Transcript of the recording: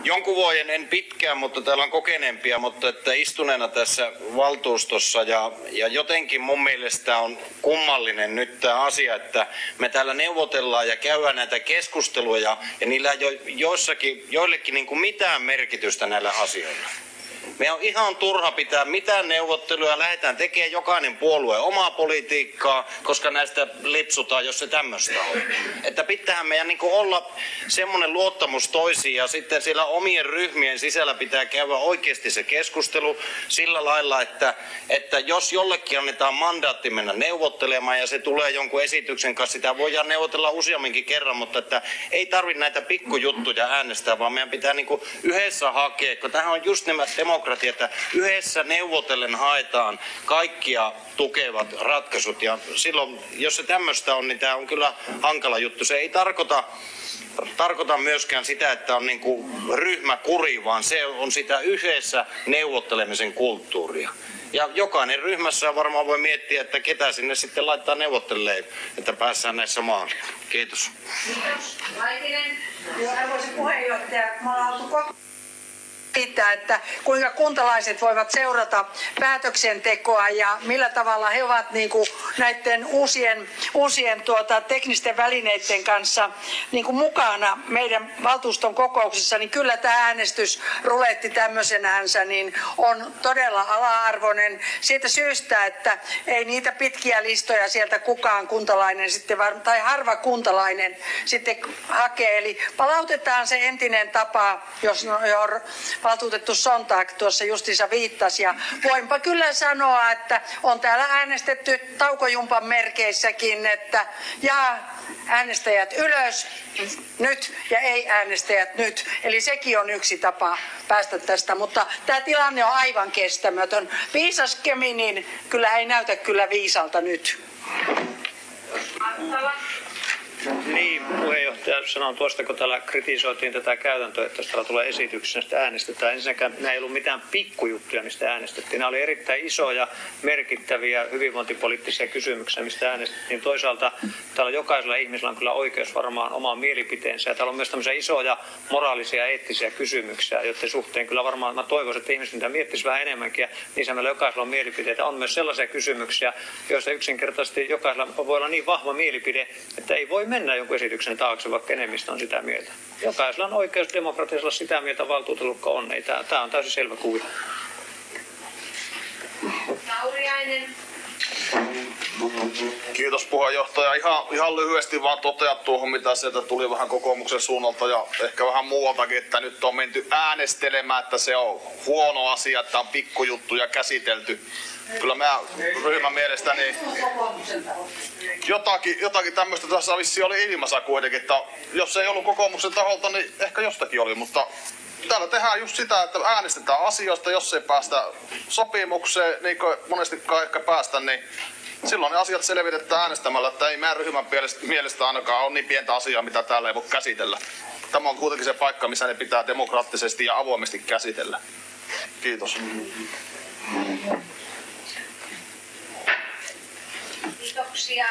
jonkun vuoden, en pitkään, mutta täällä on kokeneempia, mutta että istuneena tässä valtuustossa ja jotenkin mun mielestä on kummallinen nyt tämä asia, että me täällä neuvotellaan ja käydään näitä keskusteluja ja niillä ei ole joillekin niin kuin mitään merkitystä näillä asioilla. Me on ihan turha pitää mitään neuvotteluja, lähdetään tekemään jokainen puolue omaa politiikkaa, koska näistä lipsutaan, jos se tämmöistä on. Että pitäähän meidän niin kuin olla semmoinen luottamus toisiin ja sitten siellä omien ryhmien sisällä pitää käydä oikeasti se keskustelu sillä lailla, että jos jollekin annetaan mandaatti mennä neuvottelemaan ja se tulee jonkun esityksen kanssa, sitä voidaan neuvotella useamminkin kerran, mutta että ei tarvitse näitä pikkujuttuja äänestää, vaan meidän pitää niin kuin yhdessä hakea, kun tämähän on just nämä demokratia, että yhdessä neuvotellen haetaan kaikkia tukevat ratkaisut ja silloin, jos se tämmöistä on, niin tämä on kyllä hankala juttu. Se ei tarkoita myöskään sitä, että on niin kuin ryhmäkuri, vaan se on sitä yhdessä neuvottelemisen kulttuuria. Ja jokainen ryhmässä varmaan voi miettiä, että ketä sinne sitten laittaa neuvottelemaan, että päässään näissä maaliin. Kiitos. Kiitos. Laitinen. Arvoisa puheenjohtaja, me ollaan oltu siitä, että kuinka kuntalaiset voivat seurata päätöksentekoa ja millä tavalla he ovat niin kuin näiden uusien teknisten välineiden kanssa niin kuin mukana meidän valtuuston kokouksessa, niin kyllä tämä äänestysruletti tämmöisenänsä niin on todella ala-arvoinen siitä syystä, että ei niitä pitkiä listoja sieltä kukaan kuntalainen sitten tai harva kuntalainen sitten hakee. Eli palautetaan se entinen tapa, jos valtuutettu Sontag tuossa justiinsa viittasi. Ja voinpa kyllä sanoa, että on täällä äänestetty taukojumpan merkeissäkin, että ja äänestäjät ylös nyt ja ei äänestäjät nyt. Eli sekin on yksi tapa päästä tästä, mutta tämä tilanne on aivan kestämätön. Viisas Keminin kyllä ei näytä kyllä viisalta nyt. Niin, puheenjohtaja sanon tuosta, kun täällä kritisoitiin tätä käytäntöä, että jos täällä tulee esityksenä, sitä äänestetään. Ensinnäkään nämä ei ollut mitään pikkujuttuja, mistä äänestettiin. Nämä oli erittäin isoja, merkittäviä hyvinvointipoliittisia kysymyksiä, mistä äänestettiin. Toisaalta täällä jokaisella ihmisellä on kyllä oikeus varmaan omaan mielipiteensä. Ja täällä on myös tämmöisiä isoja moraalisia ja eettisiä kysymyksiä, joiden suhteen kyllä varmaan mä toivoisin, että ihmiset niitä miettisivät vähän enemmänkin. Ja niissä meillä jokaisella on mielipiteitä. On myös sellaisia kysymyksiä, joissa yksinkertaisesti jokaisella voi olla niin vahva mielipide, että ei voi mennä jonkun esityksen taakse, vaikka enemmistö on sitä mieltä. Jokaisella on oikeus demokratiassa olla sitä mieltä valtuutetulukka on. Tämä on täysin selvä kuvio. Tauriainen. Kiitos puheenjohtaja. Ihan lyhyesti vaan totean tuohon, mitä sieltä tuli vähän kokoomuksen suunnalta ja ehkä vähän muualtakin, että nyt on menty äänestelemään, että se on huono asia, että on pikkujuttuja käsitelty. Kyllä meidän ryhmän mielestä niin jotakin tämmöistä tässä vissiin oli ilmassa kuitenkin, että jos ei ollut kokoomuksen taholta, niin ehkä jostakin oli, mutta täällä tehdään just sitä, että äänestetään asioista, jos ei päästä sopimukseen, niin kuin monestikaan ehkä päästä, niin silloin ne asiat selvitetään äänestämällä, että ei meidän ryhmän mielestä ainakaan ole niin pientä asiaa, mitä täällä ei voi käsitellä. Tämä on kuitenkin se paikka, missä ne pitää demokraattisesti ja avoimesti käsitellä. Kiitos. Kiitoksia.